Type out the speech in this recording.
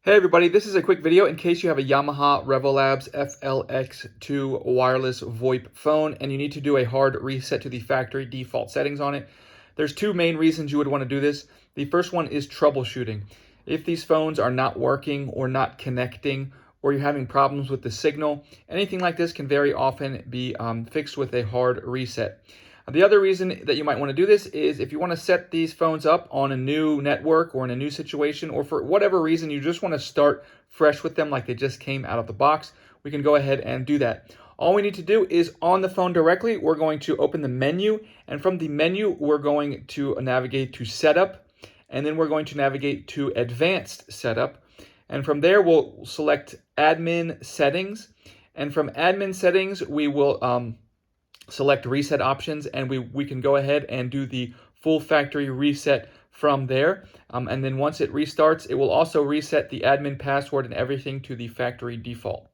Hey everybody, this is a quick video in case you have a Yamaha Revolabs FLX2 wireless VoIP phone and you need to do a hard reset to the factory default settings on it. There's two main reasons you would want to do this. The first one is troubleshooting. If these phones are not working or not connecting, or you're having problems with the signal, anything like this can very often be fixed with a hard reset. The other reason that you might want to do this is if you want to set these phones up on a new network or in a new situation, or for whatever reason you just want to start fresh with them like they just came out of the box, we can go ahead and do that. All we need to do is on the phone directly, we're going to open the menu, and from the menu, we're going to navigate to Setup, and then we're going to navigate to Advanced Setup. And from there, we'll select Admin Settings, and from Admin Settings, we will select reset options, and we can go ahead and do the full factory reset from there. And then once it restarts, it will also reset the admin password and everything to the factory default.